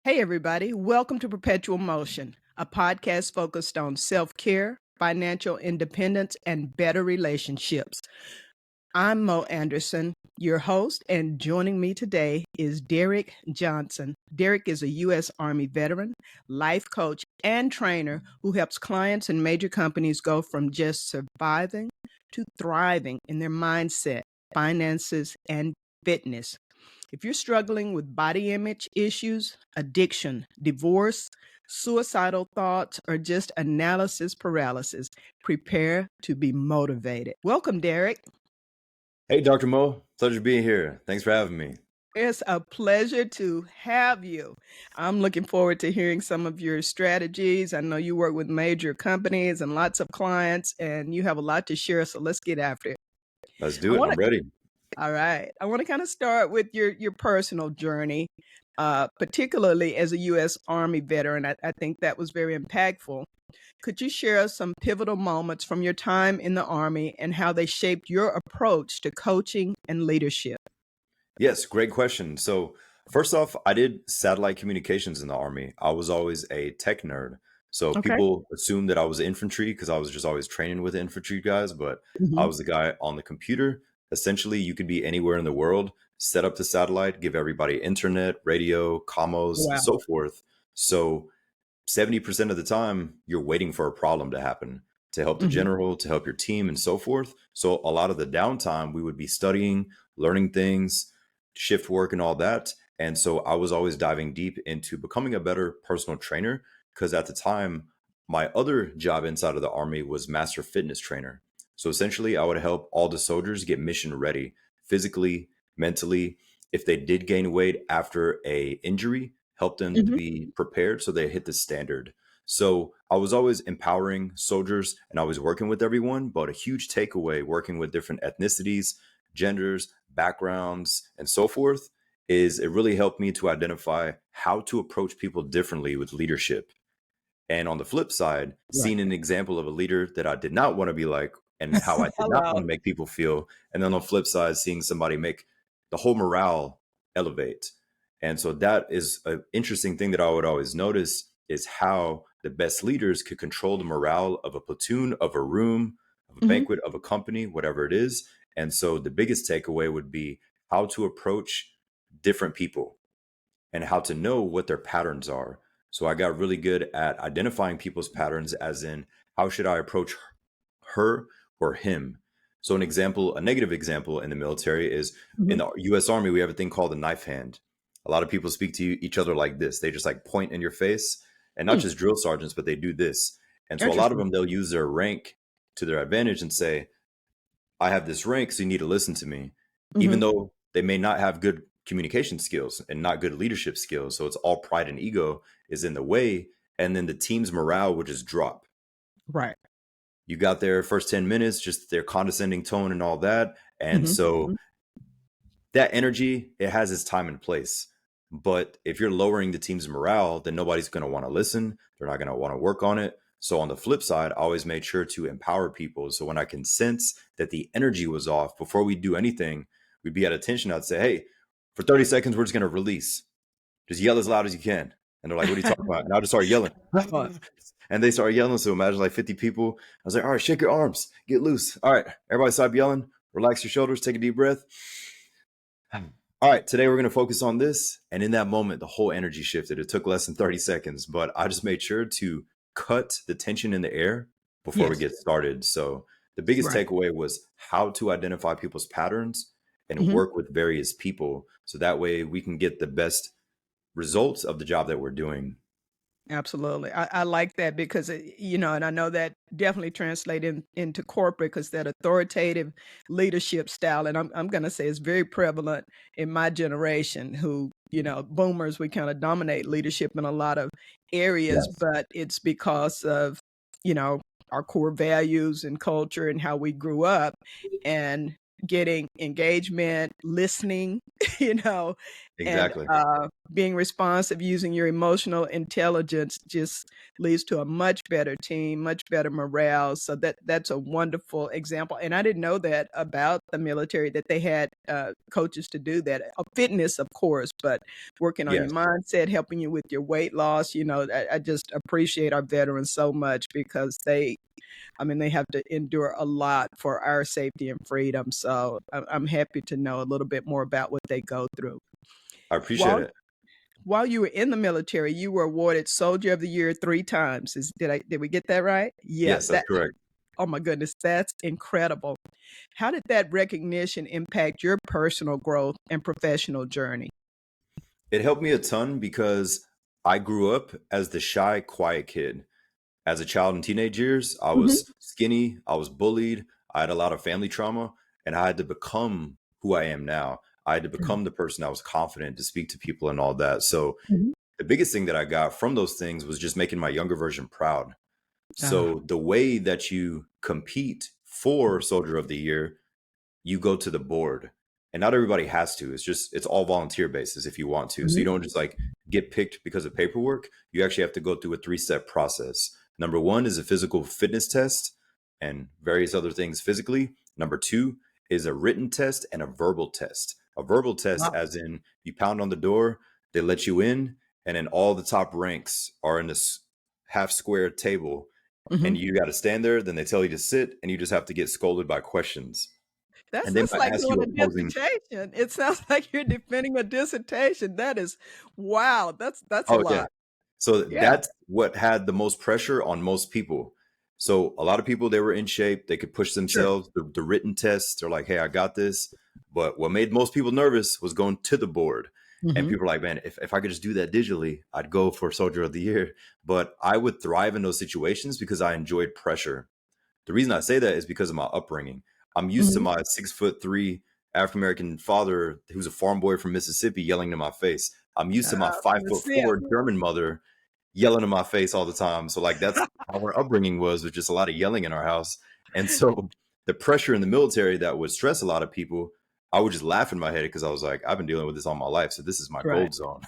Hey, everybody. Welcome to Perpetual Motion, a podcast focused on self care, financial independence, and better relationships. I'm Mo Anderson, your host, and joining me today is Derick Johnson. Derick is a U.S. Army veteran, life coach, and trainer who helps clients and major companies go from just surviving to thriving in their mindset, finances, and fitness. If you're struggling with body image issues, addiction, divorce, suicidal thoughts, or just analysis paralysis, prepare to be motivated. Welcome, Derick. Hey, Dr. Mo. Pleasure being here. Thanks for having me. It's a pleasure to have you. I'm looking forward to hearing some of your strategies. I know you work with major companies and lots of clients, and you have a lot to share, so let's get after it. Let's I do it. want I'm ready. All right. I want to kind of start with your personal journey, particularly as a U.S. Army veteran. I think that was very impactful. Could you share some pivotal moments from your time in the Army and how they shaped your approach to coaching and leadership? Yes, great question. So, first off, I did satellite communications in the Army. I was always a tech nerd. So, Okay. people assumed that I was infantry because I was just always training with infantry guys, but I Hmm. was the guy on the computer. Essentially, you could be anywhere in the world, set up the satellite, give everybody internet, radio, commos, and Wow. so forth. So, 70% of the time, you're waiting for a problem to happen to help the Hmm. general, to help your team, and so forth. So, a lot of the downtime, we would be studying, learning things, shift work, and all that. And so, I was always diving deep into becoming a better personal trainer because at the time, my other job inside of the Army was master fitness trainer. So, essentially, I would help all the soldiers get mission ready physically, mentally. If they did gain weight after a injury, help them to Hmm. be prepared so they hit the standard. So I was always empowering soldiers and I was working with everyone, but a huge takeaway working with different ethnicities, genders, backgrounds, and so forth is it really helped me to identify how to approach people differently with leadership. And on the flip side, Right. seeing an example of a leader that I did not want to be like and how I did not want Hello. to make people feel. And then on the flip side, seeing somebody make the whole morale elevate. And so that is an interesting thing that I would always notice is how the best leaders could control the morale of a platoon, of a room, of a Hmm. banquet, of a company, whatever it is. And so the biggest takeaway would be how to approach different people and how to know what their patterns are. So I got really good at identifying people's patterns, as in, how should I approach her or him? So, an example, a negative example in the military is in Hmm. the US Army, we have a thing called the knife hand. A lot of people speak to each other like this. They just like point in your face, and not Hmm. just drill sergeants, but they do this. And so, a lot of Interesting. them, they'll use their rank to their advantage and say, I have this rank, so you need to listen to me, even Hmm. though they may not have good communication skills and not good leadership skills. So it's all pride and ego is in the way. And then the team's morale would just drop. Right. You got their first 10 minutes, just their condescending tone and all that. And Hmm. so that energy, it has its time and place. But if you're lowering the team's morale, then nobody's going to want to listen. They're not going to want to work on it. So on the flip side, I always made sure to empower people. So when I can sense that the energy was off before we do anything, we'd be at attention. I'd say, hey, for 30 seconds, we're just going to release. Just yell as loud as you can. And they're like, what are you talking about? And I'll just start yelling. And they start yelling. So imagine like 50 people. I was like, all right, shake your arms, get loose. All right, everybody stop yelling. Relax your shoulders, take a deep breath. All right, today we're going to focus on this. And in that moment, the whole energy shifted. It took less than 30 seconds, but I just made sure to cut the tension in the air before we Yes. get started. So the biggest Right. takeaway was how to identify people's patterns and Hmm. work with various people. So that way we can get the best results of the job that we're doing. Absolutely. I like that because, and I know that definitely translated into corporate because that authoritative leadership style, and I'm going to say it's very prevalent in my generation who, boomers, we kind of dominate leadership in a lot of areas, Yes. but it's because of, you know, our core values and culture and how we grew up. And getting engagement, listening, you know, and Exactly. being responsive, using your emotional intelligence just leads to a much better team, much better morale. So that's a wonderful example. And I didn't know that about the military, that they had coaches to do that. Fitness, of course, but working on Yes, your mindset, helping you with your weight loss. I just appreciate our veterans so much because they have to endure a lot for our safety and freedom. So I'm happy to know a little bit more about what they go through. I appreciate While it. while you were in the military, you were awarded Soldier of the Year 3 times. Did we get that right? Yeah, Yes, that's correct. oh my goodness, that's incredible. How did that recognition impact your personal growth and professional journey? It helped me a ton because I grew up as the shy, quiet kid. As a child in teenage years, I Mhm. was skinny, I was bullied, I had a lot of family trauma, and I had to become who I am now. I had to Mhm. become the person that was confident to speak to people and all that. So Mhm. the biggest thing that I got from those things was just making my younger version proud. Ah, So the way that you compete for Soldier of the Year, you go to the board, and not everybody has to. It's all volunteer basis if you want to. So you mhm. don't just like get picked because of paperwork. You actually have to go through a 3-step process. Number one is a physical fitness test and various other things physically. Number two is a written test and a verbal test. A verbal test, Wow. as in you pound on the door, they let you in, and then all the top ranks are in this half square table, Mhm. and you got to stand there. Then they tell you to sit, and you just have to get scolded by questions, and they That's might like ask doing you a opposing. dissertation. It sounds like you're defending a dissertation. That is wow, that's a Oh yeah. lot. So Yeah, that's what had the most pressure on most people. So a lot of people, they were in shape, they could push sure. themselves. The written tests are like, hey, I got this. But what made most people nervous was going to the board. And Mhm. people are like, man, if I could just do that digitally, I'd go for Soldier of the Year. But I would thrive in those situations because I enjoyed pressure. The reason I say that is because of my upbringing. I'm used to Mhm. my 6'3" African American father, who's a farm boy from Mississippi, yelling in my face. I'm used to my five From the foot SIP. four German mother yelling in my face all the time. So like that's how our upbringing was just a lot of yelling in our house. And so the pressure in the military that would stress a lot of people, I would just laugh in my head because I was like, I've been dealing with this all my life. So this is my Right. gold zone.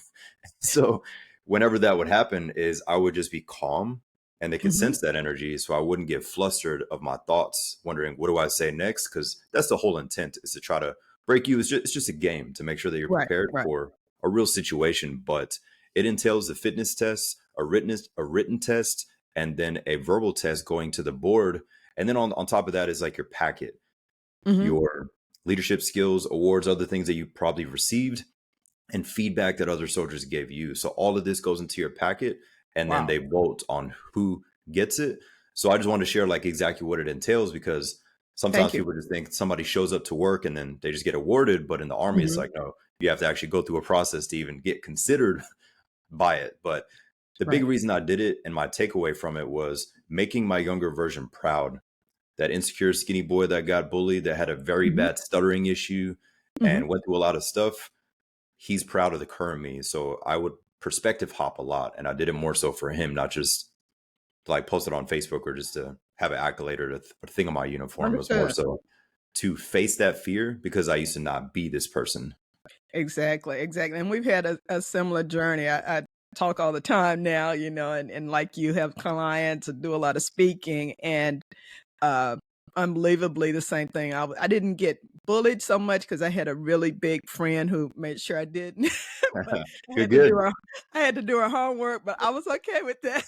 So whenever that would happen is I would just be calm, and they could Mhm. sense that energy. So I wouldn't get flustered of my thoughts, wondering what do I say next? Because that's the whole intent, is to try to break you. It's just a game to make sure that you're Right, prepared right. for a real situation. But it entails the fitness tests, a written test, and then a verbal test going to the board. And then on top of that is like your packet, Mhm. your leadership skills, awards, other things that you probably received, and feedback that other soldiers gave you. So all of this goes into your packet, and then Wow. they vote on who gets it. So I just want to share like exactly what it entails, because sometimes Thank you. people just think somebody shows up to work and then they just get awarded. But in the Army, it's Mhm. like, no, you have to actually go through a process to even get considered by it. But the big Right. reason I did it and my takeaway from it was making my younger version proud. That insecure skinny boy that got bullied, that had a very Mhm. bad stuttering issue Mhm. and went through a lot of stuff, he's proud of the current me. So I would perspective hop a lot, and I did it more so for him, not just to like post it on Facebook or just to have an accolade or a thing on my uniform. It was more Understood. so to face that fear because I used to not be this person. Exactly, exactly. And we've had a similar journey. I talk all the time now, and like you have clients and do a lot of speaking, and uh, unbelievably the same thing. I didn't get bullied so much because I had a really big friend who made sure I didn't. But I Good, had to do good. her I had to do her homework, but I was okay with that.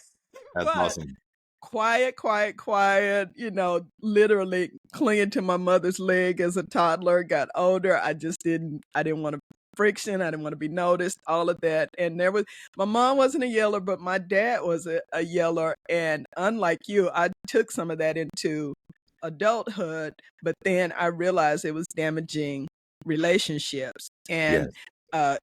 That's But awesome. quiet, quiet, quiet, literally clinging to my mother's leg as a toddler, got older. I didn't want to friction. I didn't want to be noticed, all of that. And my mom wasn't a yeller, but my dad was a yeller. And unlike you, I took some of that into adulthood, but then I realized it was damaging relationships. Yes,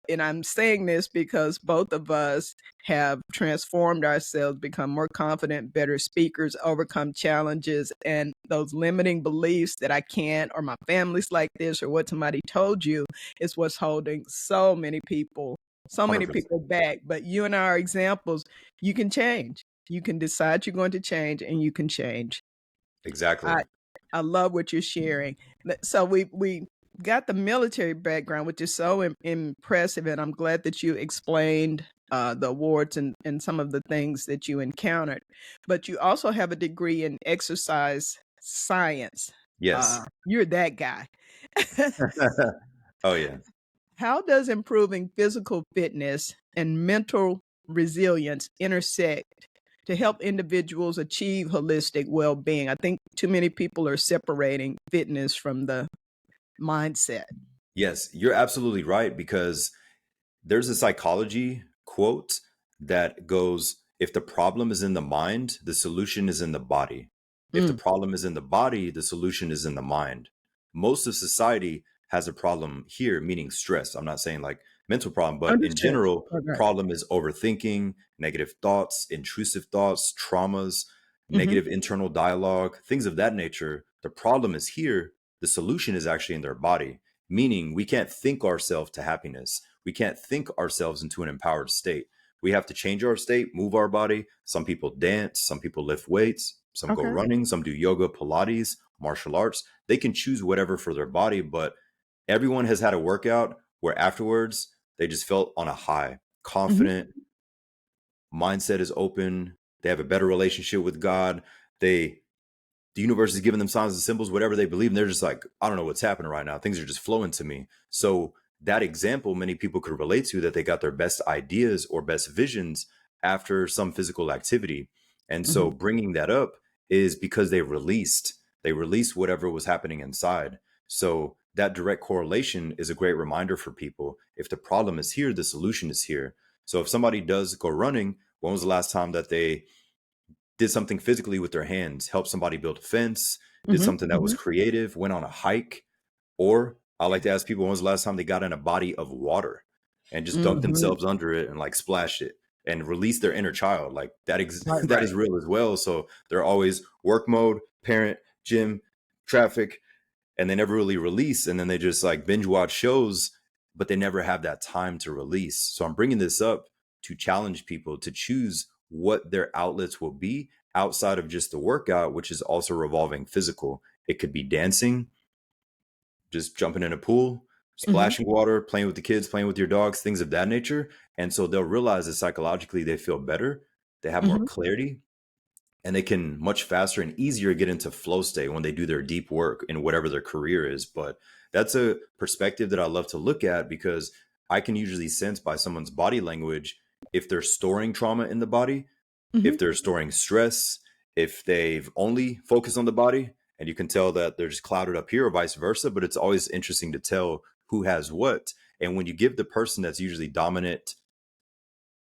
And I'm saying this because both of us have transformed ourselves, become more confident, better speakers, overcome challenges, and those limiting beliefs that I can't, or my family's like this, or what somebody told you is what's holding so many 100%. people back. But you and I are examples. You can change. You can decide you're going to change, and you can change. Exactly. I I love what you're sharing. So we got the military background, which is so impressive, and I'm glad that you explained the awards and some of the things that you encountered. But you also have a degree in exercise science. Yes. You're that guy. Oh yeah. How does improving physical fitness and mental resilience intersect to help individuals achieve holistic well-being? I think too many people are separating fitness from the mindset. Yes, you're absolutely right, because there's a psychology quote that goes, if the problem is in the mind, the solution is in the body. If the Mm, problem is in the body, the solution is in the mind. Most of society has a problem here, meaning stress. I'm not saying like mental problem, but in understood. general, Okay. problem is overthinking, negative thoughts, intrusive thoughts, traumas, Mhm. negative internal dialogue, things of that nature. The problem is here. The solution is actually in their body, meaning we can't think ourselves to happiness. We can't think ourselves into an empowered state. We have to change our state, move our body. Some people dance, some people lift weights, some go Okay. running, some do yoga, Pilates, martial arts. They can choose whatever for their body, but everyone has had a workout where afterwards they just felt on a high, Mhm. confident, mindset is open, they have a better relationship with God. They the universe is giving them signs and symbols, whatever they believe, and they're just like, I don't know what's happening right now. Things are just flowing to me. So that example, many people could relate to, that they got their best ideas or best visions after some physical activity. And so Mhm. bringing that up is because they released whatever was happening inside. So that direct correlation is a great reminder for people. If the problem is here, the solution is here. So if somebody does go running, when was the last time that they did something physically with their hands, helped somebody build a fence, did Mhm. something that was Mhm. creative, went on a hike? Or I like to ask people, when was the last time they got in a body of water and just dunked Mhm. themselves under it and like splashed it and released their inner child? Like that Right, that right. is real as well. So they're always work mode, parent, gym, traffic, and they never really release, and then they just like binge watch shows, but they never have that time to release. So I'm bringing this up to challenge people to choose what their outlets will be outside of just the workout, which is also revolving physical. It could be dancing, just jumping in a pool, Mhm. splashing water, playing with the kids, playing with your dogs, things of that nature. And so they'll realize that psychologically they feel better, they have more Mhm. clarity, and they can much faster and easier get into flow state when they do their deep work in whatever their career is. But that's a perspective that I love to look at, because I can usually sense by someone's body language if they're storing trauma in the body, if Mhm. they're storing stress, if they've only focused on the body, and you can tell that they're just clouded up here or vice versa. But it's always interesting to tell who has what. And when you give the person that's usually dominant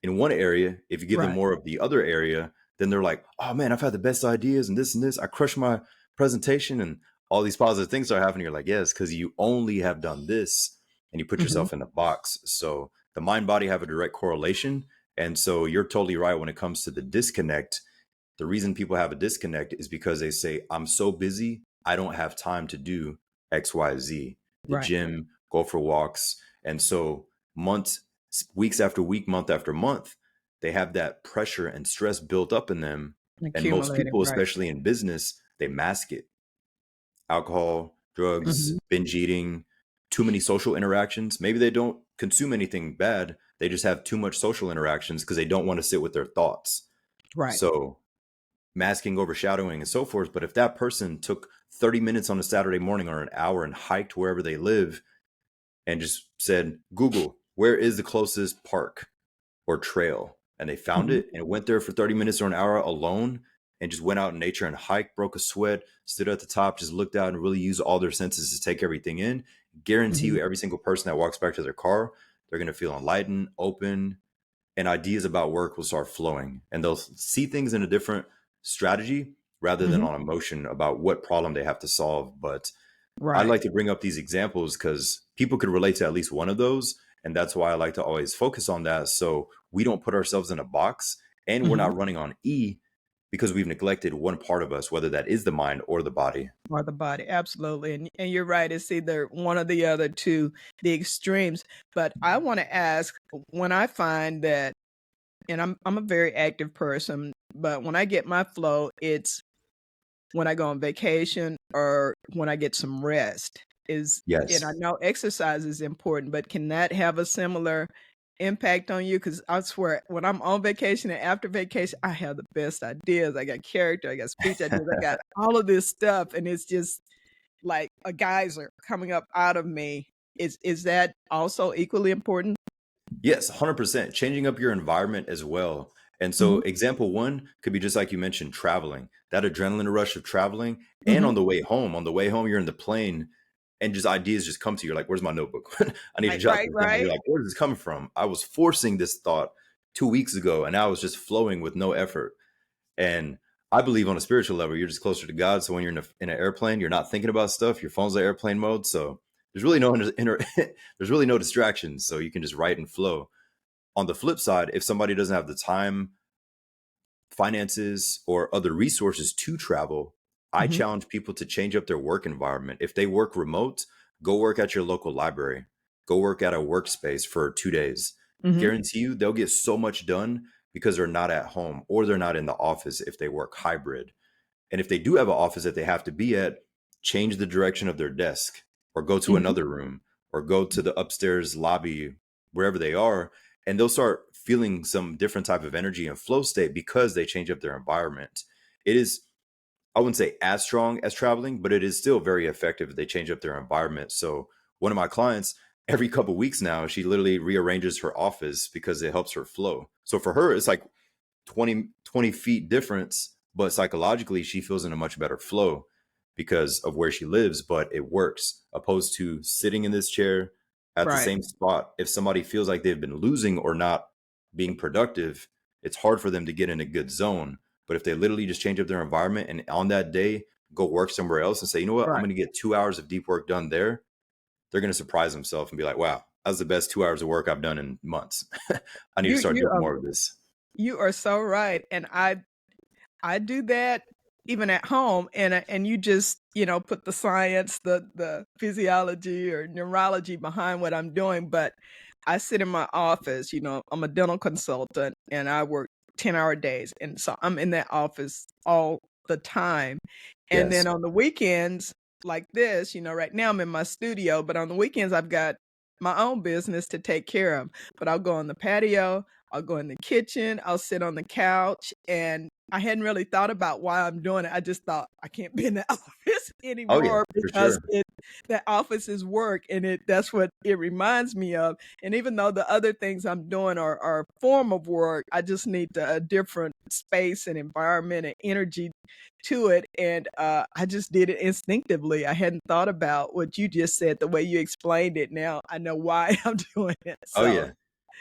in one area, if you give them Right. more of the other area, then they're like, oh man, I've had the best ideas and this and this. I crushed my presentation and all these positive things are happening. You're like, yes, because you only have done this, and you put Mhm. yourself in a box. So the mind body have a direct correlation. And so you're totally right when it comes to the disconnect. The reason people have a disconnect is because they say, I'm so busy, I don't have time to do XYZ, the Right. gym, go for walks. And so months, weeks after week, month after month, they have that pressure and stress built up in them. And most Accumulated, people, right. especially in business, they mask it. Alcohol, drugs, Mhm. binge eating, too many social interactions. Maybe they don't consume anything bad. They just have too much social interactions because they don't want to sit with their thoughts. Right. So masking, overshadowing, and so forth. But if that person took 30 minutes on a Saturday morning or an hour and hiked wherever they live and just said, Google, where is the closest park or trail? And they found Mhm. it and went there for 30 minutes or an hour alone and just went out in nature and hiked, broke a sweat, stood at the top, just looked out and really used all their senses to take everything in. Guarantee Mhm. you, every single person that walks back to their car, they're going to feel enlightened, open, and ideas about work will start flowing, and they'll see things in a different strategy rather than Mhm. on emotion about what problem they have to solve. But I Right. like to bring up these examples because people could relate to at least one of those. And that's why I like to always focus on that. So we don't put ourselves in a box and we're Mhm. not running on E because we've neglected one part of us, whether that is the mind or the body. Or the body, absolutely, and you're right, it's either one or the other to the extremes, but I wanna ask, when I find that and I'm a very active person, but when I get my flow, it's when I go on vacation or when I get some rest. And I Yes. know exercise is important, but can that have a similar impact on you? Because I swear, when I'm on vacation and after vacation, I have the best ideas. I got character, I got speech ideas, I got all of this stuff, and it's just like a geyser coming up out of me. Is that also equally important? Yes, 100%. Changing up your environment as well. And so, Mhm, example one could be just like you mentioned, traveling, that adrenaline rush of traveling. And mhm. on the way home, you're in the plane and just ideas just come to you. You're like, where's my notebook? I need to Right, jot right, this down. You're right. like, where is this coming from? I was forcing this thought 2 weeks ago and now it's just flowing with no effort. And I believe on a spiritual level, you're just closer to God. So when you're in an airplane, you're not thinking about stuff. Your phone's like airplane mode. So there's really no there's really no distractions. So you can just write and flow. On the flip side, if somebody doesn't have the time, finances, or other resources to travel, I Mhm, challenge people to change up their work environment. If they work remote, go work at your local library, go work at a workspace for 2 days. mhm, Guarantee you they'll get so much done because they're not at home or they're not in the office if they work hybrid. And if they do have an office that they have to be at, change the direction of their desk or go to mhm, another room or go to the upstairs lobby, wherever they are. And they'll start feeling some different type of energy and flow state because they change up their environment. It is, I wouldn't say as strong as traveling, but it is still very effective if they change up their environment. So one of my clients, every couple weeks now, she literally rearranges her office because it helps her flow. So for her, it's like 20 feet difference, but psychologically she feels in a much better flow because of where she lives, but it works opposed to sitting in this chair at the right, same spot. If somebody feels like they've been losing or not being productive, it's hard for them to get in a good zone. But if they literally just change up their environment and on that day go work somewhere else and say, you know what, I'm right. going to get 2 hours of deep work done there, they're going to surprise themselves and be like, wow, that was the best 2 hours of work I've done in months. I need to You start you doing are more of this. you are so right, and I do that even at home, and you just, put the science, the physiology or neurology behind what I'm doing, but I sit in my office, I'm a dental consultant and I work 10-hour days, and so I'm in that office all the time. And then Yes. on the weekends like this, right now I'm in my studio, but on the weekends I've got my own business to take care of. But I'll go on the patio, I'll go in the kitchen, I'll sit on the couch, and I hadn't really thought about why I'm doing it. I just thought I can't be in the office Oh yeah, anymore for because sure. that office is work, and that's what it reminds me of. And even though the other things I'm doing are a form of work, I just need a different space and environment and energy to it. And I just did it instinctively. I hadn't thought about what you just said, the way you explained it. Now I know why I'm doing it. Oh So yeah.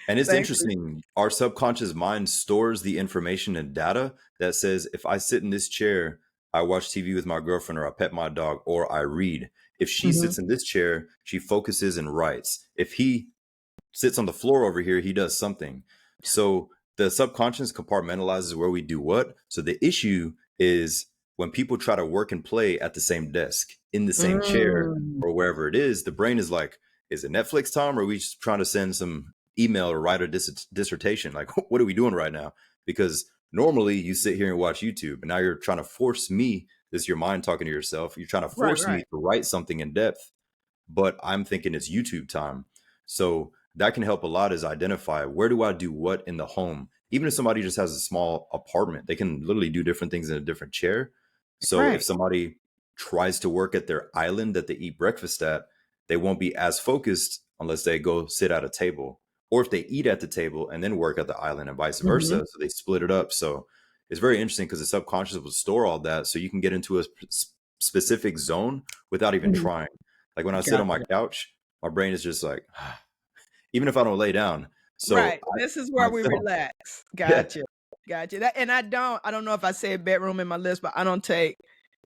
And it's thanks for interesting. Our subconscious mind stores the information and data that says if I sit in this chair, I watch TV with my girlfriend or I pet my dog or I read. If she Mhm. sits in this chair, she focuses and writes. If he sits on the floor over here, he does something. So the subconscious compartmentalizes where we do what. So the issue is when people try to work and play at the same desk, in the same chair, Mm. or wherever it is, the brain is like, is it Netflix time or are we just trying to send some email or write a dissertation? Like, what are we doing right now? Because normally you sit here and watch YouTube, and now you're trying to force me, this is your mind talking to yourself, you're trying to Right, force me right. to write something in depth, but I'm thinking it's YouTube time. So that can help a lot is identify where do I do what in the home. Even if somebody just has a small apartment, they can literally do different things in a different chair. So if Right. somebody tries to work at their island that they eat breakfast at, they won't be as focused unless they go sit at a table. Or if they eat at the table and then work at the island and vice Mhm. versa. So they split it up. So it's very interesting because the subconscious will store all that. So you can get into a specific zone without even Mhm. trying. Like when I sit on my Gotcha. couch, my brain is just like, even if I don't lay down. So Right. This is I where we myself, relax. yeah, Gotcha. Gotcha. That, and I don't know if I said bedroom in my list, but I don't take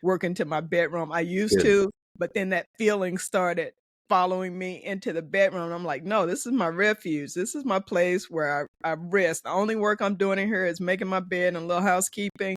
work into my bedroom. I used good. to, but then that feeling started following me into the bedroom. I'm like, no, this is my refuge. This is my place where I rest. The only work I'm doing in here is making my bed and a little housekeeping.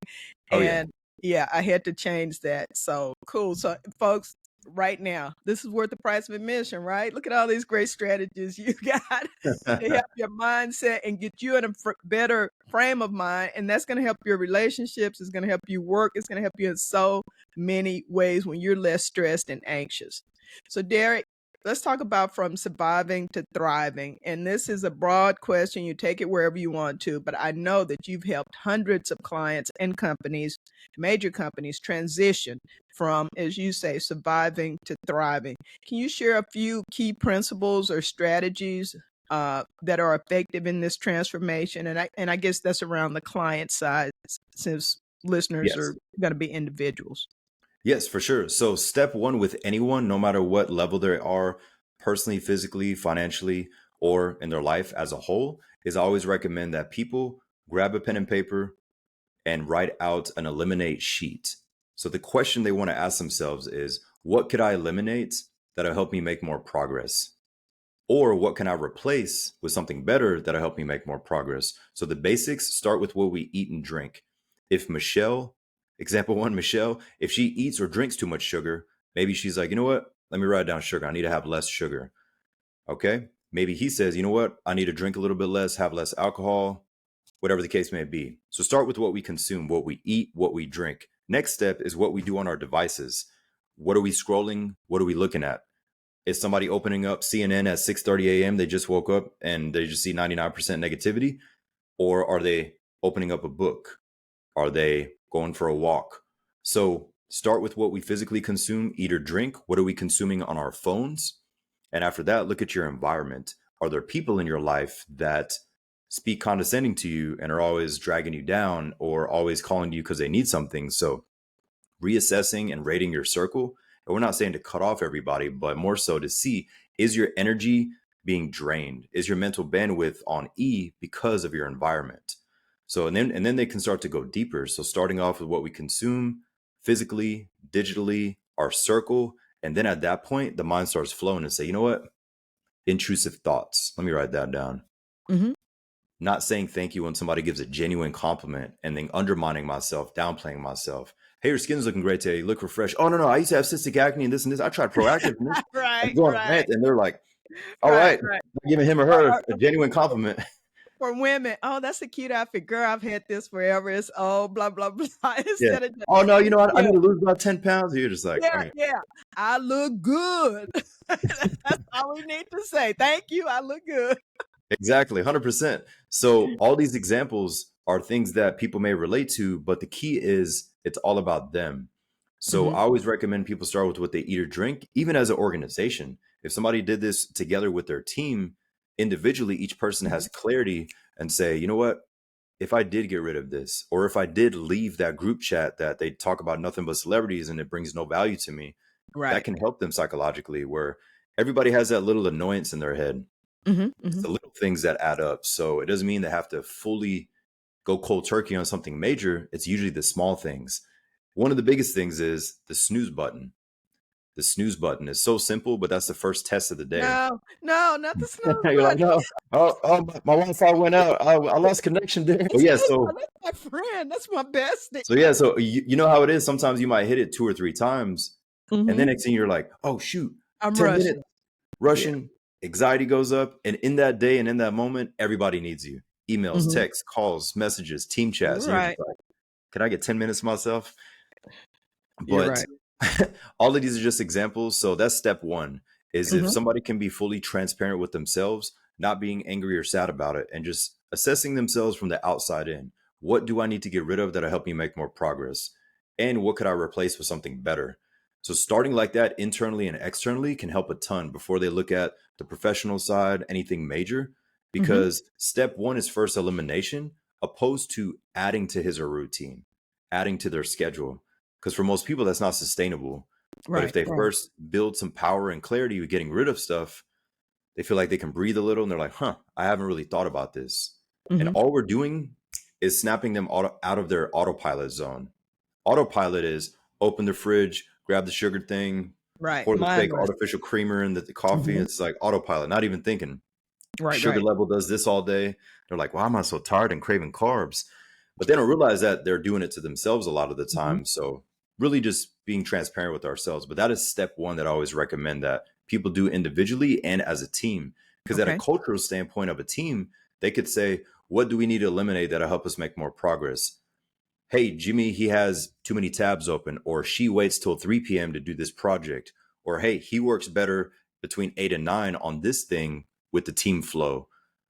Oh yeah. And yeah, I had to change that. So cool. So folks, right now. This is worth the price of admission, right? Look at all these great strategies you got to help your mindset and get you in a better frame of mind. And that's going to help your relationships. It's going to help you work. It's going to help you in so many ways when you're less stressed and anxious. So, Derick, let's talk about from surviving to thriving. And this is a broad question. You take it wherever you want to, but I know that you've helped hundreds of clients and companies, major companies, transition from, as you say, surviving to thriving. Can you share a few key principles or strategies that are effective in this transformation? And I guess that's around the client side, since listeners Yes. are going to be individuals. Yes, for sure. So step one with anyone, no matter what level they are, personally, physically, financially, or in their life as a whole, is I always recommend that people grab a pen and paper and write out an eliminate sheet. So the question they want to ask themselves is, what could I eliminate that'll help me make more progress? Or what can I replace with something better that'll help me make more progress? So the basics start with what we eat and drink. If Michelle, example one, Michelle, if she eats or drinks too much sugar, maybe she's like, you know what? Let me write down sugar. I need to have less sugar. Okay. Maybe he says, you know what? I need to drink a little bit less, have less alcohol, whatever the case may be. So start with what we consume, what we eat, what we drink. Next step is what we do on our devices. What are we scrolling? What are we looking at? Is somebody opening up CNN at 6:30 a.m.? They just woke up and they just see 99% negativity? Or are they opening up a book? Are they going for a walk? So start with what we physically consume, eat or drink. What are we consuming on our phones? And after that, look at your environment. Are there people in your life that speak condescending to you and are always dragging you down or always calling you because they need something? So reassessing and rating your circle. And we're not saying to cut off everybody, but more so to see, is your energy being drained? Is your mental bandwidth on E because of your environment? So, and then they can start to go deeper. So starting off with what we consume physically, digitally, our circle. And then at that point, the mind starts flowing and say, you know what? Intrusive thoughts. Let me write that down. Mm-hmm. Not saying thank you when somebody gives a genuine compliment and then undermining myself, downplaying myself. Hey, your skin's looking great today. You look refreshed. Oh, no. I used to have cystic acne and this and this. I tried proactive and this. Right, And go on a right, rant. And they're like, all right, right, right. giving him or her a genuine compliment. For women, oh, that's a cute outfit. Girl, I've had this forever. It's blah, blah, blah. Yeah. Instead of just, Oh, no, you know, I yeah, need to lose about 10 pounds. You're just like, yeah, okay. yeah. I look good. That's all we need to say. Thank you. I look good. Exactly, 100%. So all these examples are things that people may relate to, but the key is it's all about them. So Mm-hmm. I always recommend people start with what they eat or drink, even as an organization. If somebody did this together with their team, individually, each person has clarity and say, you know what? If I did get rid of this, or if I did leave that group chat that they talk about nothing but celebrities and it brings no value to me, that Right. can help them psychologically, where everybody has that little annoyance in their head. Mm-hmm. It's Mm-hmm. the little things that add up. So it doesn't mean they have to fully go cold turkey on something major. It's usually the small things. One of the biggest things is the snooze button. The snooze button is so simple, but that's the first test of the day. No, no, not the snooze You're like, button. no, my Wi-Fi went out. I lost connection there. But yeah, Excuse me, so that's my friend. That's my bestie. so yeah, so you know how it is. Sometimes you might hit it 2 or 3 times, and then Mm-hmm. next thing you're like, oh shoot, I'm 10 minutes rushing. Yeah. rushing, anxiety goes up, and in that day and in that moment, everybody needs you. Emails, Mm-hmm. texts, calls, messages, team You're chats, and you're just right. like, can I get 10 minutes myself? You're But right. all of these are just examples. So that's step one, is if Mm-hmm. somebody can be fully transparent with themselves, not being angry or sad about it, and just assessing themselves from the outside in. What do I need to get rid of that'll help me make more progress? And what could I replace with something better? So starting like that internally and externally can help a ton before they look at the professional side, anything major, Mm-hmm. because step one is first elimination, opposed to adding to his or routine, adding to their schedule. Because for most people, that's not sustainable. But if Right. they Right. first build some power and clarity with getting rid of stuff, they feel like they can breathe a little and they're like, huh, I haven't really thought about this. And Mm-hmm. all we're doing is snapping them out of their autopilot zone. Autopilot is open the fridge, grab the sugar thing, Right. pour the fake Mindless. artificial creamer in the coffee. Mm-hmm. It's like autopilot, not even thinking. Right. Sugar Right. level does this all day. They're like, why am I so tired and craving carbs? But they don't realize that they're doing it to themselves a lot of the Mm-hmm. time. So really just being transparent with ourselves. But that is step one that I always recommend that people do individually and as a team. Because at a Okay. cultural standpoint of a team, they could say, what do we need to eliminate that'll help us make more progress? Hey, Jimmy, he has too many tabs open, or she waits till 3 p.m. to do this project, or hey, he works better between 8 and 9 on this thing with the team flow.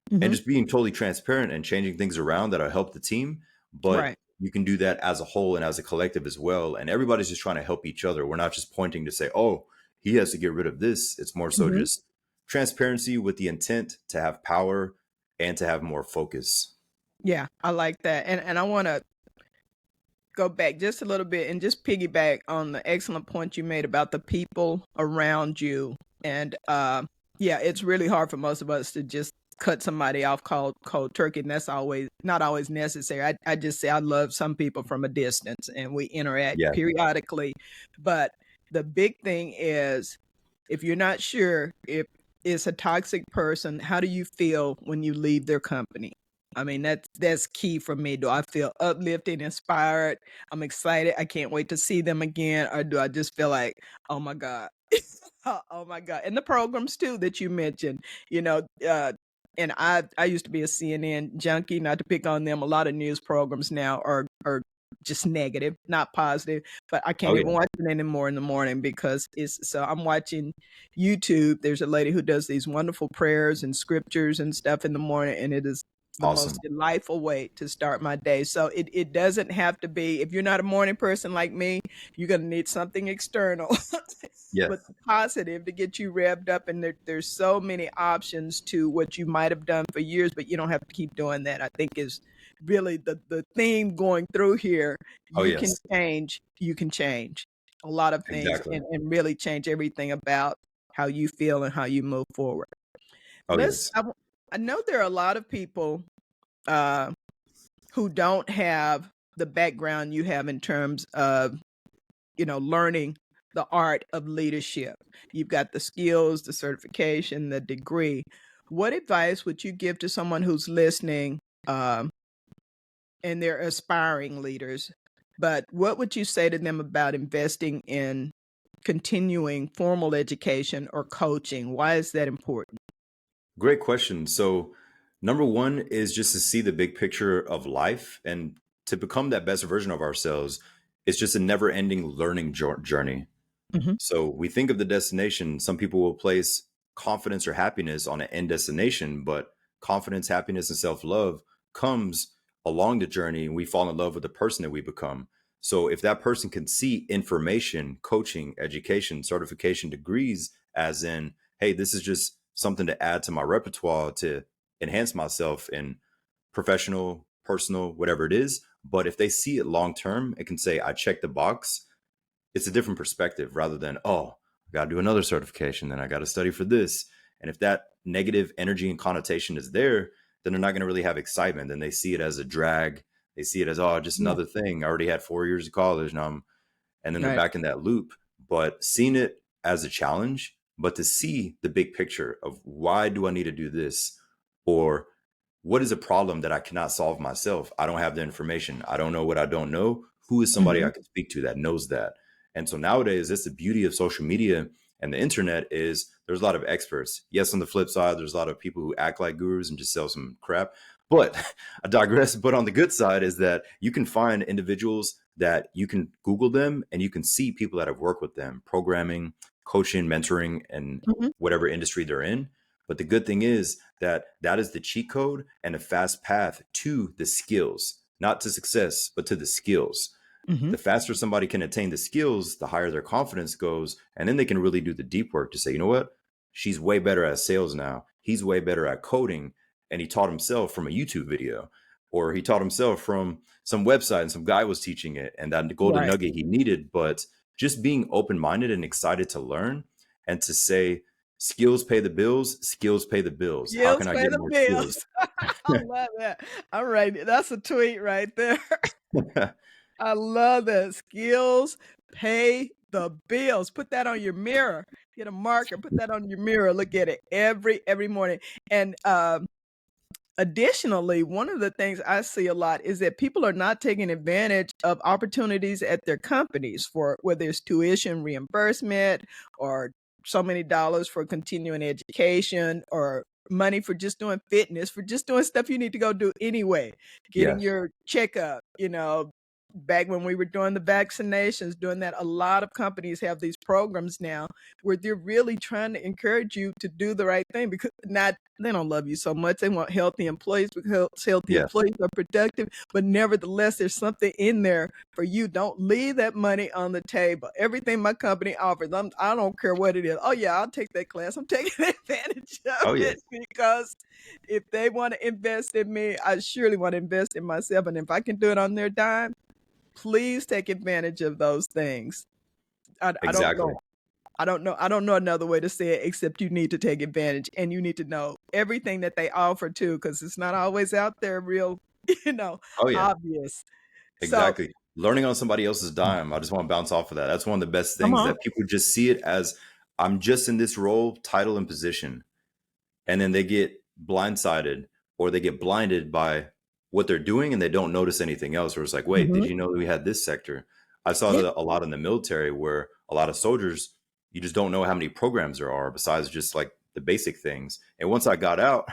And Hmm. just being totally transparent and changing things around that'll help the team. But Right. you can do that as a whole and as a collective as well. And everybody's just trying to help each other. We're not just pointing to say, oh, he has to get rid of this. It's more so Hmm. just transparency with the intent to have power and to have more focus. Yeah, I like that. And I want to go back just a little bit and just piggyback on the excellent point you made about the people around you. And yeah, it's really hard for most of us to just cut somebody off cold turkey, and that's always not always necessary. I just say I love some people from a distance, and we interact Yeah. periodically. But the big thing is, if you're not sure if it's a toxic person, how do you feel when you leave their company? I mean, that's key for me. Do I feel uplifted, inspired? I'm excited. I can't wait to see them again. Or do I just feel like, oh my God? Oh my God. And the programs too that you mentioned, you know, and I used to be a CNN junkie, not to pick on them. A lot of news programs now are just negative, not positive. But I Oh, can't even yeah. watch it anymore in the morning because it's so I'm watching YouTube. There's a lady who does these wonderful prayers and scriptures and stuff in the morning, and it is the most Awesome. delightful way to start my day. So it doesn't have to be, if you're not a morning person like me, you're going to need something external, Yeah. but positive to get you revved up. And there's so many options to what you might have done for years, but you don't have to keep doing that. I think is really the theme going through here. Oh, You can yes. change, you can change a lot of things Exactly. and really change everything about how you feel and how you move forward. Oh, Let's, yes. I know there are a lot of people uh, who don't have the background you have in terms of, learning the art of leadership. You've got the skills, the certification, the degree. What advice would you give to someone who's listening, um, and they're aspiring leaders? But what would you say to them about investing in continuing formal education or coaching? Why is that important? Great question. So, number one is just to see the big picture of life and to become that best version of ourselves. It's just a never ending learning journey. Hmm. So, we think of the destination. Some people will place confidence or happiness on an end destination, but confidence, happiness, and self love comes along the journey, and we fall in love with the person that we become. So, if that person can see information, coaching, education, certification, degrees, as in, hey, this is just something to add to my repertoire to enhance myself in professional, personal, whatever it is. But if they see it long term, it can say, I checked the box. It's a different perspective rather than, oh, I got to do another certification, then I got to study for this. And if that negative energy and connotation is there, then they're not going to really have excitement. Then they see it as a drag. They see it as, oh, just Yeah. another thing. I already had 4 years of college. Now I'm, and then they're Right. back in that loop. But seeing it as a challenge, but to see the big picture of why do I need to do this? Or what is a problem that I cannot solve myself? I don't have the information. I don't know what I don't know. Who is somebody Hmm. I can speak to that knows that? And so nowadays, that's the beauty of social media and the internet is there's a lot of experts. Yes, on the flip side, there's a lot of people who act like gurus and just sell some crap. But I digress. But on the good side is that you can find individuals that you can Google them and you can see people that have worked with them, programming, coaching, mentoring, and Hmm. whatever industry they're in. But the good thing is that that is the cheat code and a fast path to the skills, not to success, but to the skills. Hmm. The faster somebody can attain the skills, the higher their confidence goes. And then they can really do the deep work to say, you know what? She's way better at sales now. He's way better at coding. And he taught himself from a YouTube video, or he taught himself from some website and some guy was teaching it and that golden Right. nugget he needed. But just being open minded and excited to learn and to say, skills pay the bills, skills pay the bills. How Skills can I pay get the more skills? bills. I love that. All right. That's a tweet right there. I love that. Skills pay the bills. Put that on your mirror. Get a marker, put that on your mirror. Look at it every morning. And Additionally, one of the things I see a lot is that people are not taking advantage of opportunities at their companies for whether it's tuition reimbursement or so many dollars for continuing education or money for just doing fitness, for just doing stuff you need to go do anyway, getting Yes. your checkup, back when we were doing the vaccinations, doing that. A lot of companies have these programs now where they're really trying to encourage you to do the right thing because not they don't love you so much. They want healthy employees because healthy Yes. employees are productive, but nevertheless, there's something in there for you. Don't leave that money on the table. Everything my company offers, I don't care what it is. Oh yeah, I'll take that class. I'm taking advantage of Oh, it yes. because if they want to invest in me, I surely want to invest in myself. And if I can do it on their dime, please take advantage of those things. I don't Exactly. know. I don't know another way to say it except you need to take advantage and you need to know everything that they offer too, because it's not always out there real, you know, Oh, yeah. obvious. So Exactly. Learning on somebody else's dime. I just want to bounce off of that. That's one of the best come things on. that people just see it as I'm just in this role, title, and position. And then they get blindsided or they get blinded by what they're doing and they don't notice anything else. Where it's like, wait, did Mhm. you know that we had this sector? I saw Yeah, that a lot in the military where a lot of soldiers, you just don't know how many programs there are besides just like the basic things. And once I got out,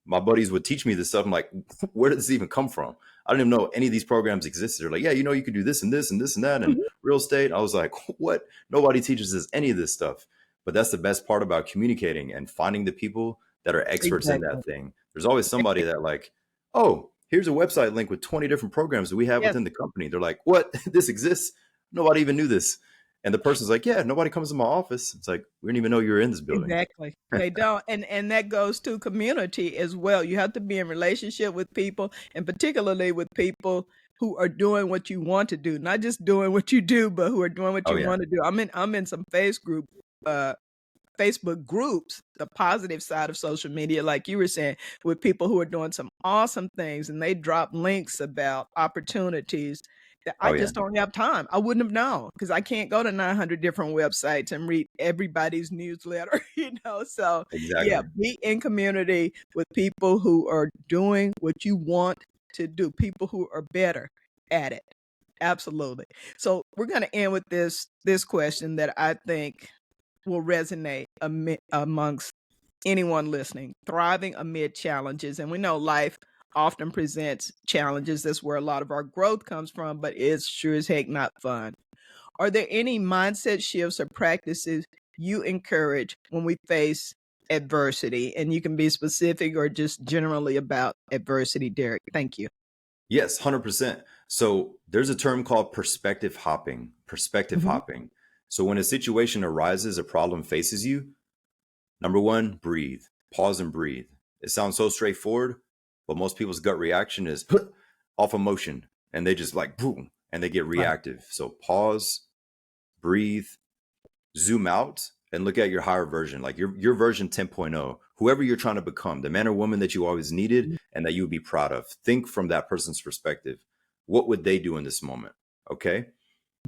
my buddies would teach me this stuff. I'm like, where did this even come from? I didn't even know any of these programs existed. They're like, yeah, you could do this and this and this and that and mhm. real estate. I was like, what? Nobody teaches us any of this stuff. But that's the best part about communicating and finding the people that are experts in Exactly. that thing. There's always somebody that like, oh, here's a website link with 20 different programs that we have Yes, within the company. They're like, what? This exists? Nobody even knew this. And the person's like, yeah, nobody comes to my office. It's like, we didn't even know you were in this building. exactly. They don't. And that goes to community as well. You have to be in relationship with people and particularly with people who are doing what you want to do, not just doing what you do, but who are doing what Oh, you yeah. want to do. I'm in some uh Facebook groups, the positive side of social media, like you were saying, with people who are doing some awesome things and they drop links about opportunities that I Oh, yeah. just don't have time. I wouldn't have known because I can't go to 900 different websites and read everybody's newsletter, So, yeah, Exactly. be in community with people who are doing what you want to do, people who are better at it. Absolutely. So, we're going to end with this question that I think will resonate amongst anyone listening. Thriving amid challenges. And we know life often presents challenges. That's where a lot of our growth comes from, but it's sure as heck not fun. Are there any mindset shifts or practices you encourage when we face adversity? And you can be specific or just generally about adversity, Derick. Thank you. Yes, 100%. So there's a term called perspective hopping. Perspective Mhm. hopping. So when a situation arises, a problem faces you, number one, breathe, pause and breathe. It sounds so straightforward, but most people's gut reaction is off emotion and they just like boom and they get Right. reactive. So pause, breathe, zoom out and look at your higher version, like your version 10.0, whoever you're trying to become, the man or woman that you always needed and that you would be proud of. Think from that person's perspective. What would they do in this moment? Okay.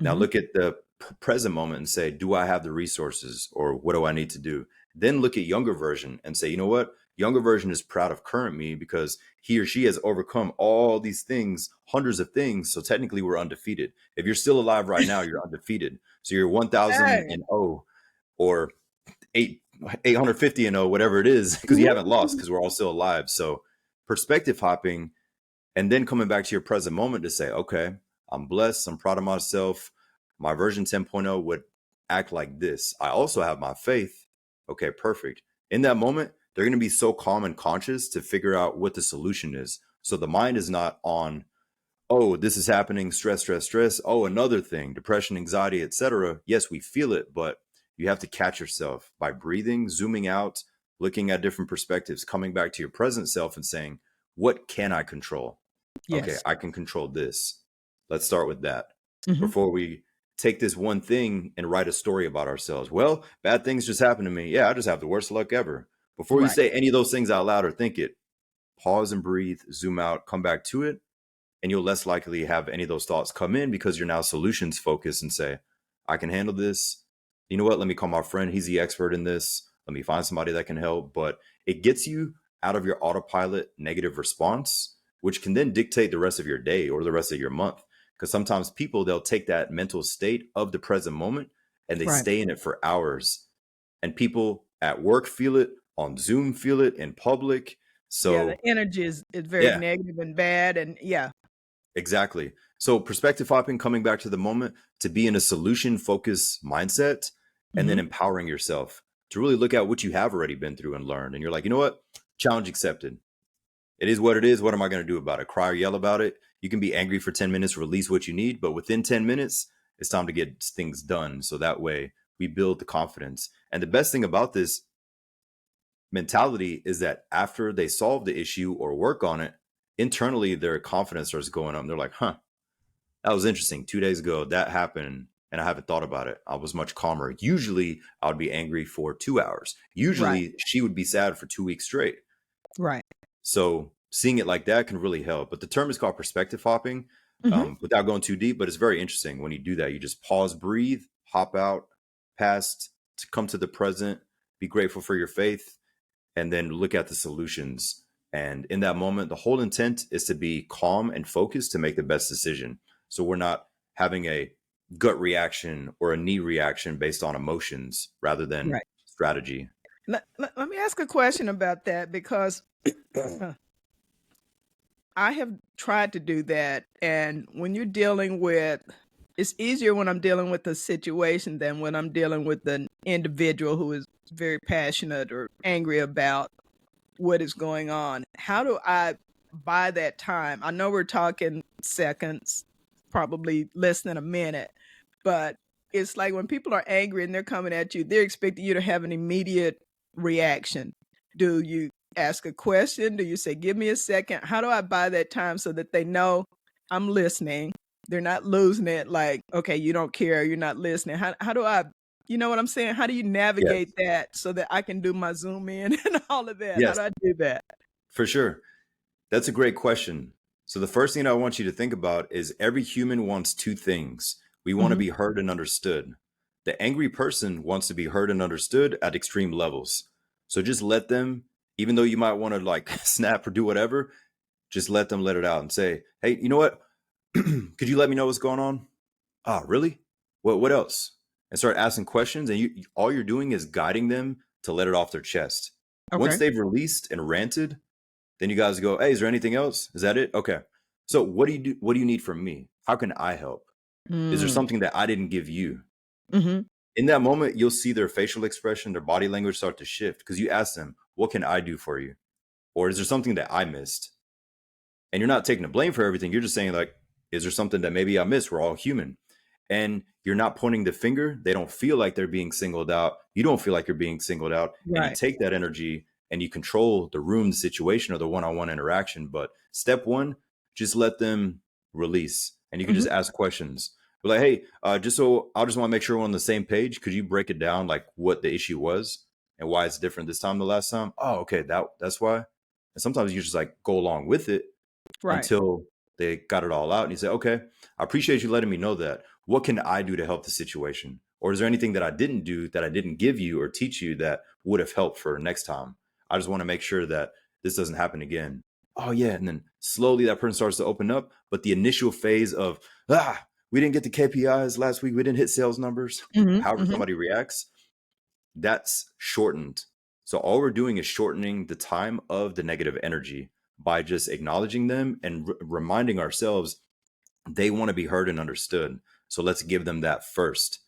Now Mhm. look at the present moment and say, do I have the resources or what do I need to do? Then look at younger version and say, you know what? Younger version is proud of current me because he or she has overcome all these things, hundreds of things. So technically we're undefeated. If you're still alive right now, you're undefeated. So you're 1000 Hey. and 0 or 850 and 0, whatever it is, because you Mhm. haven't lost Mhm. because we're all still alive. So perspective hopping and then coming back to your present moment to say, okay, I'm blessed. I'm proud of myself. My version 10.0 would act like this. I also have my faith. Okay, perfect. In that moment, they're going to be so calm and conscious to figure out what the solution is. So the mind is not on, oh, this is happening, stress, stress, stress. Oh, another thing, depression, anxiety, etc. Yes, we feel it, but you have to catch yourself by breathing, zooming out, looking at different perspectives, coming back to your present self and saying, what can I control? Okay, Yes. I can control this. Let's start with that Mhm. before we take this one thing and write a story about ourselves. Well, bad things just happened to me. Yeah, I just have the worst luck ever. Before you Right. say any of those things out loud or think it, pause and breathe, zoom out, come back to it, and you'll less likely have any of those thoughts come in because you're now solutions focused and say, I can handle this. You know what? Let me call my friend. He's the expert in this. Let me find somebody that can help. But it gets you out of your autopilot negative response, which can then dictate the rest of your day or the rest of your month. Because sometimes people, they'll take that mental state of the present moment and they Right. stay in it for hours. And people at work feel it, on Zoom feel it, in public. Yeah, the So energy is very yeah, negative and bad, and yeah. exactly. So perspective hopping, coming back to the moment, to be in a solution focused mindset, and then Mhm. empowering yourself to really look at what you have already been through and learned. And you're like, you know what? Challenge accepted. It is what it is. What am I going to do about it? Cry or yell about it? You can be angry for 10 minutes, release what you need, but within 10 minutes, it's time to get things done. So that way we build the confidence. And the best thing about this mentality is that after they solve the issue or work on it, internally their confidence starts going up. They're like, huh, that was interesting. 2 days ago, that happened, and I haven't thought about it. I was much calmer. Usually, I would be angry for 2 hours. Right. Usually, she would be sad for 2 weeks straight. Right. So, seeing it like that can really help. But the term is called perspective hopping, Mhm. without going too deep. But it's very interesting when you do that. You just pause, breathe, hop out, past, to come to the present, be grateful for your faith, and then look at the solutions. And in that moment, the whole intent is to be calm and focused to make the best decision. So we're not having a gut reaction or a knee reaction based on emotions rather than Right. strategy. Let me ask a question about that, because I have tried to do that, and when you're dealing with it's easier when I'm dealing with a situation than when I'm dealing with an individual who is very passionate or angry about what is going on. How do I buy that time? I know we're talking seconds, probably less than a minute, but it's like when people are angry and they're coming at you, they're expecting you to have an immediate reaction. Do you ask a question? Do you say, give me a second? How do I buy that time so that they know I'm listening? They're not losing it like, okay, you don't care, you're not listening. How do I, you know what I'm saying? How do you Yes. navigate that so that I can do my zoom in and all of that? How Yes, do I do that? for sure. That's a great question. So the first thing I want you to think about is every human wants two things. We want to Mhm. be heard and understood. The angry person wants to be heard and understood at extreme levels. So just let them, even though you might want to like snap or do whatever, just let them let it out and say, hey, you know what? Could you let me know what's going on? Ah, really? What else? And start asking questions. And all you're doing is guiding them to let it off their chest. Once Okay. they've released and ranted, then you guys go, hey, is there anything else? Is that it? Okay. So what do you do? What do you need from me? How can I help? Is there Mm. something that I didn't give you? Mhm. In that moment, you'll see their facial expression, their body language start to shift because you ask them, what can I do for you? Or is there something that I missed? And you're not taking the blame for everything. You're just saying, like, is there something that maybe I missed? We're all human. And you're not pointing the finger. They don't feel like they're being singled out. You don't feel like you're being singled out. And you Right. take that energy and you control the room, the situation, or the one on one interaction. But step one, just let them release. And you can just Mhm. ask questions. Be like, hey, just so I just want to make sure we're on the same page. Could you break it down, like what the issue was and why it's different this time than the last time? Oh, okay. That's why. And sometimes you just like go along with it Right. until they got it all out. And you say, okay, I appreciate you letting me know that. What can I do to help the situation? Or is there anything that I didn't do that I didn't give you or teach you that would have helped for next time? I just want to make sure that this doesn't happen again. Oh, yeah. And then slowly that person starts to open up. But the initial phase of, we didn't get the KPIs last week, we didn't hit sales numbers, Mhm. however Mhm. somebody reacts, that's shortened. So all we're doing is shortening the time of the negative energy by just acknowledging them and reminding ourselves they want to be heard and understood. So let's give them that first.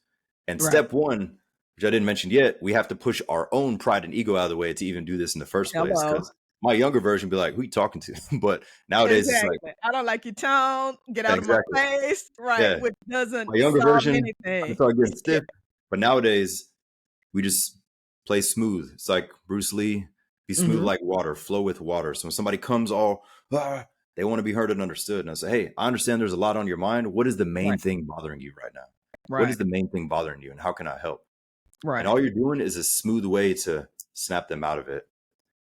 And Right. step one, which I didn't mention yet, we have to push our own pride and ego out of the way to even do this in the first place. Hello. Because my younger version be like, who you talking to? But nowadays it's like, Exactly. I don't like your tone. Get yeah, out of my exactly. face. Right. Yeah. Which doesn't My younger solve version, I can anything. start getting Yeah. stiff. But nowadays we just play smooth. It's like Bruce Lee, be smooth Mhm. like water, flow with water. So when somebody comes all, they want to be heard and understood. And I say, hey, I understand there's a lot on your mind. What is the main Right. thing bothering you right now? What Right. is the main thing bothering you? And how can I help? And Right. all you're doing is a smooth way to snap them out of it.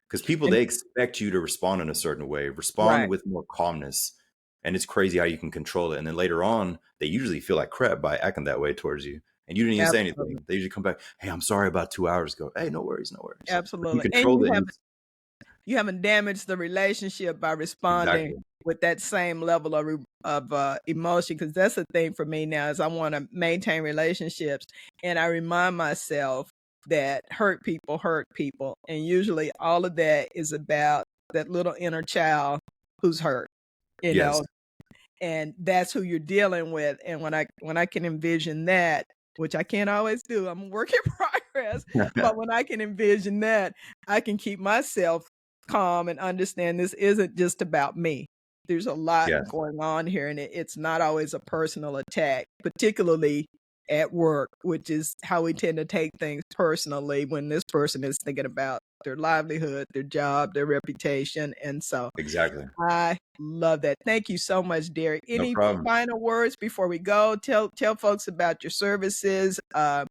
Because people, And they expect you to respond in a certain way, respond right. with more calmness. And it's crazy how you can control it. And then later on, they usually feel like crap by acting that way towards you. And you didn't even say Absolutely. anything. They usually come back, hey, I'm sorry about 2 hours ago. Hey, no worries, no worries. But you Absolutely. And controlled it. And you haven't damaged the relationship by responding Exactly. with that same level of emotion. Because that's the thing for me now is I want to maintain relationships, and I remind myself that hurt people, and usually all of that is about that little inner child who's hurt, you Yes. know, and that's who you're dealing with. And when I can envision that, which I can't always do, I'm a work in progress, but when I can envision that, I can keep myself calm and understand this isn't just about me. There's a lot Yes. going on here, and it's not always a personal attack, particularly at work, which is how we tend to take things personally when this person is thinking about their livelihood, their job, their reputation. And so Exactly. I love that. Thank you so much, Derick. No Any problem. final words before we go? Tell folks about your services, how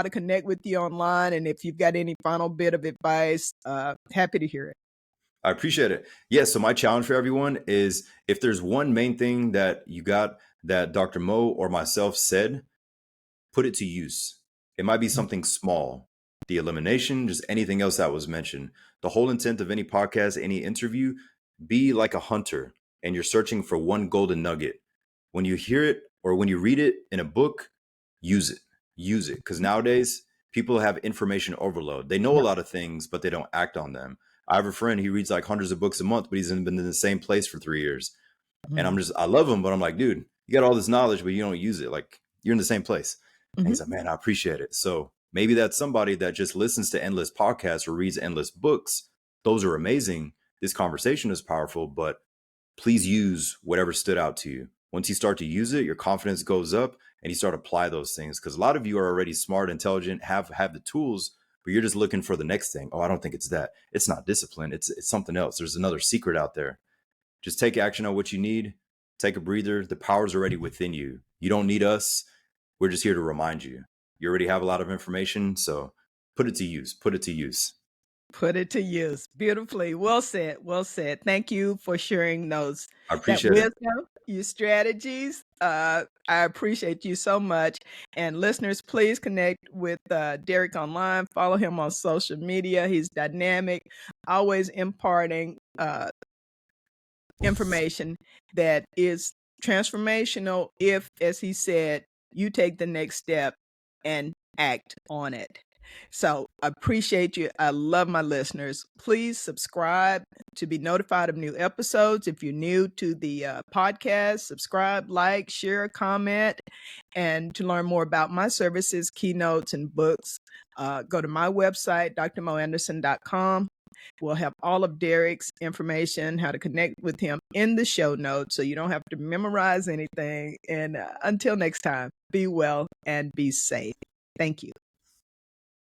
to connect with you online, and if you've got any final bit of advice, happy to hear it. I appreciate it. Yeah. So my challenge for everyone is if there's one main thing that you got that Dr. Mo or myself said, put it to use. It might be something small, the elimination, just anything else that was mentioned. The whole intent of any podcast, any interview, be like a hunter and you're searching for one golden nugget. When you hear it or when you read it in a book, use it. Use it. Because nowadays, people have information overload. They know a Yeah. lot of things, but they don't act on them. I have a friend, he reads like hundreds of books a month, but he's been in the same place for 3 years. And Mhm. I love him, but I'm like, dude, you got all this knowledge, but you don't use it. Like, you're in the same place. And Mhm. he's like, man, I appreciate it. So maybe that's somebody that just listens to endless podcasts or reads endless books. Those are amazing. This conversation is powerful, but please use whatever stood out to you. Once you start to use it, your confidence goes up and you start to apply those things. Because a lot of you are already smart, intelligent, have the tools, but you're just looking for the next thing. Oh, I don't think it's that. It's not discipline. It's something else. There's another secret out there. Just take action on what you need. Take a breather. The power's already within you. You don't need us. We're just here to remind you. You already have a lot of information, so put it to use. Put it to use. Put it to use. Beautifully. Well said. Well said. Thank you for sharing I that appreciate it. wisdom, your strategies. I appreciate you so much. And listeners, please connect with Derick online. Follow him on social media. He's dynamic, always imparting information that is transformational if, as he said, you take the next step and act on it. So I appreciate you. I love my listeners. Please subscribe to be notified of new episodes. If you're new to the podcast, subscribe, like, share, comment. And to learn more about my services, keynotes, and books, go to my website, drmoanderson.com. We'll have all of Derick's information, how to connect with him in the show notes so you don't have to memorize anything. And until next time, be well and be safe. Thank you.